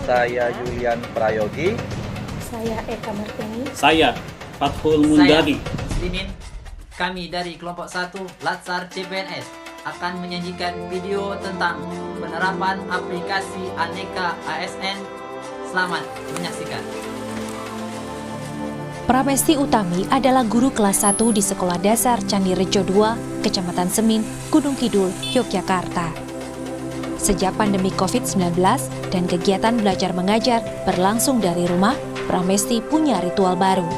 Saya Julian Prayogi. Saya Eka Martini. Saya Fathul Mundadi. Muslimin. Kami dari kelompok 1 Latsar CPNS akan menyajikan video tentang penerapan aplikasi Aneka ASN. Selamat menyaksikan. Pramesti Utami adalah guru kelas 1 di Sekolah Dasar Candi Rejo 2, Kecamatan Semin, Gunung Kidul, Yogyakarta. Sejak pandemi COVID-19 dan kegiatan belajar mengajar berlangsung dari rumah, Pramesti punya ritual baru.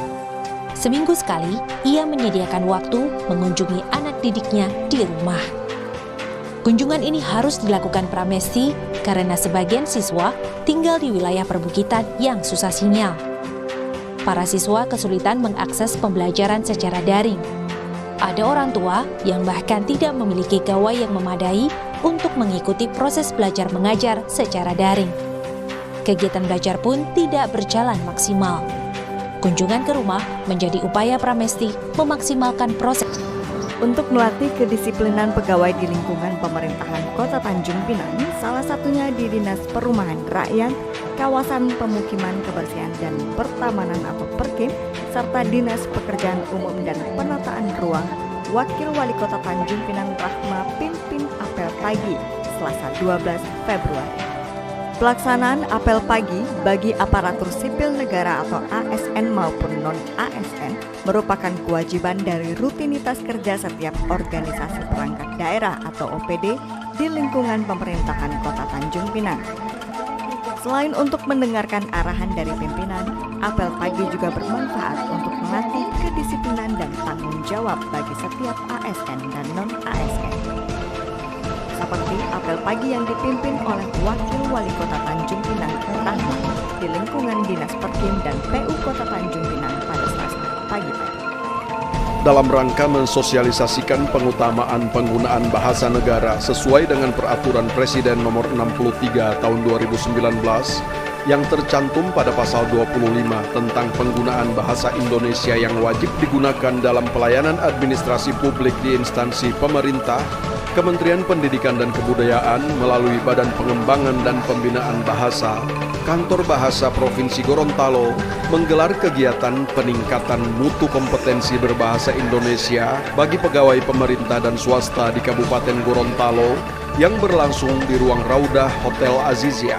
Seminggu sekali, ia menyediakan waktu mengunjungi anak didiknya di rumah. Kunjungan ini harus dilakukan Pramesti karena sebagian siswa tinggal di wilayah perbukitan yang susah sinyal. Para siswa kesulitan mengakses pembelajaran secara daring. Ada orang tua yang bahkan tidak memiliki gawai yang memadai untuk mengikuti proses belajar mengajar secara daring. Kegiatan belajar pun tidak berjalan maksimal. Kunjungan ke rumah menjadi upaya Pramesti memaksimalkan proses. Untuk melatih kedisiplinan pegawai di lingkungan pemerintahan Kota Tanjung Pinang, salah satunya di Dinas Perumahan Rakyat, Kawasan Pemukiman Kebersihan dan Pertamanan atau Perkim, serta Dinas Pekerjaan Umum dan Penataan Ruang, Wakil Wali Kota Tanjung Pinang Rahma pimpin apel pagi Selasa 12 Februari. Pelaksanaan apel pagi bagi aparatur sipil negara atau ASN maupun non-ASN merupakan kewajiban dari rutinitas kerja setiap organisasi perangkat daerah atau OPD di lingkungan pemerintahan Kota Tanjung Pinang. Selain untuk mendengarkan arahan dari pimpinan, apel pagi juga bermanfaat untuk melatih kedisiplinan dan tanggung jawab bagi setiap ASN dan non-ASN. Seperti apel pagi yang dipimpin oleh Wakil Wali Kota Tanjung Pinang Rahma di lingkungan Dinas Perkim dan PU Kota Tanjung Pinang pada Selasa pagi tadi. Dalam rangka mensosialisasikan pengutamaan penggunaan bahasa negara sesuai dengan Peraturan Presiden Nomor 63 Tahun 2019 yang tercantum pada pasal 25 tentang penggunaan bahasa Indonesia yang wajib digunakan dalam pelayanan administrasi publik di instansi pemerintah, Kementerian Pendidikan dan Kebudayaan melalui Badan Pengembangan dan Pembinaan Bahasa, Kantor Bahasa Provinsi Gorontalo menggelar kegiatan peningkatan mutu kompetensi berbahasa Indonesia bagi pegawai pemerintah dan swasta di Kabupaten Gorontalo yang berlangsung di ruang Raudah Hotel Azizia.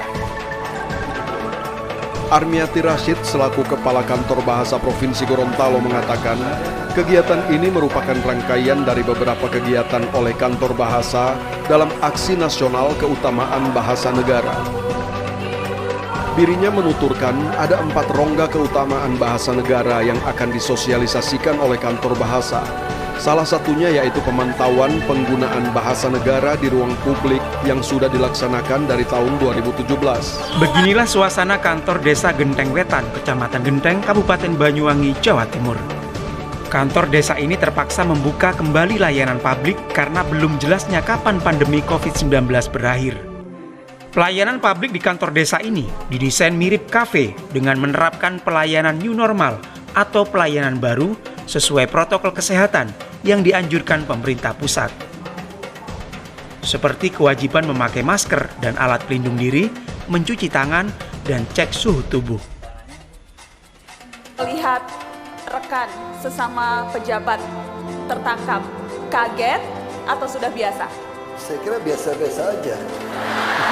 Armiati Rashid selaku Kepala Kantor Bahasa Provinsi Gorontalo mengatakan, kegiatan ini merupakan rangkaian dari beberapa kegiatan oleh Kantor Bahasa dalam Aksi Nasional Keutamaan Bahasa Negara. Dirinya menuturkan ada 4 rongga keutamaan bahasa negara yang akan disosialisasikan oleh Kantor Bahasa. Salah satunya yaitu pemantauan penggunaan bahasa negara di ruang publik yang sudah dilaksanakan dari tahun 2017. Beginilah suasana kantor Desa Genteng Wetan, Kecamatan Genteng, Kabupaten Banyuwangi, Jawa Timur. Kantor desa ini terpaksa membuka kembali layanan publik karena belum jelasnya kapan pandemi COVID-19 berakhir. Pelayanan publik di kantor desa ini didesain mirip kafe dengan menerapkan pelayanan new normal atau pelayanan baru sesuai protokol kesehatan yang dianjurkan pemerintah pusat. Seperti kewajiban memakai masker dan alat pelindung diri, mencuci tangan, dan cek suhu tubuh. Lihat rekan sesama pejabat tertangkap, kaget atau sudah biasa? Saya kira biasa-biasa aja.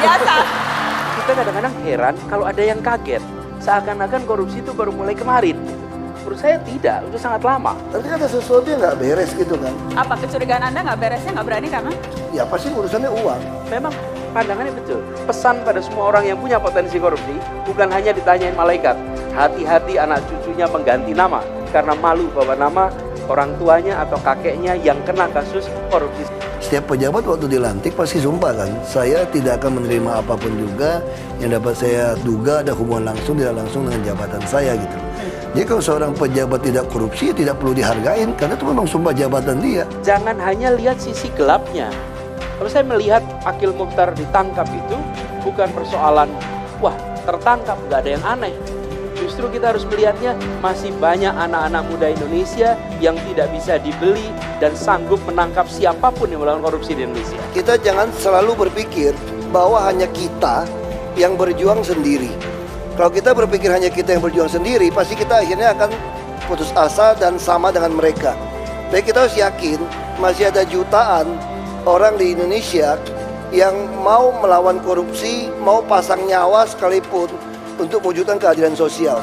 Biasa. Kita kadang-kadang heran kalau ada yang kaget, seakan-akan korupsi itu baru mulai kemarin. Menurut saya tidak, itu sangat lama. Tapi kan ada sesuatu yang nggak beres gitu kan. Apa kecurigaan Anda nggak beresnya, nggak berani karena? Ya pasti urusannya uang. Memang pandangannya betul. Pesan pada semua orang yang punya potensi korupsi, bukan hanya ditanyain malaikat. Hati-hati anak cucunya mengganti nama, karena malu bawa nama orang tuanya atau kakeknya yang kena kasus korupsi. Setiap pejabat waktu dilantik pasti sumpah kan, saya tidak akan menerima apapun juga yang dapat saya duga ada hubungan langsung tidak langsung dengan jabatan saya gitu. Jadi kalau seorang pejabat tidak korupsi tidak perlu dihargain karena itu memang sumpah jabatan dia. Jangan hanya lihat sisi gelapnya. Kalau saya melihat Akil Mukhtar ditangkap itu bukan persoalan wah tertangkap nggak ada yang aneh. Justru kita harus melihatnya masih banyak anak-anak muda Indonesia yang tidak bisa dibeli dan sanggup menangkap siapapun yang melakukan korupsi di Indonesia. Kita jangan selalu berpikir bahwa hanya kita yang berjuang sendiri. Kalau kita berpikir hanya kita yang berjuang sendiri, pasti kita akhirnya akan putus asa dan sama dengan mereka. Tapi kita harus yakin masih ada jutaan orang di Indonesia yang mau melawan korupsi, mau pasang nyawa sekalipun untuk mewujudkan keadilan sosial.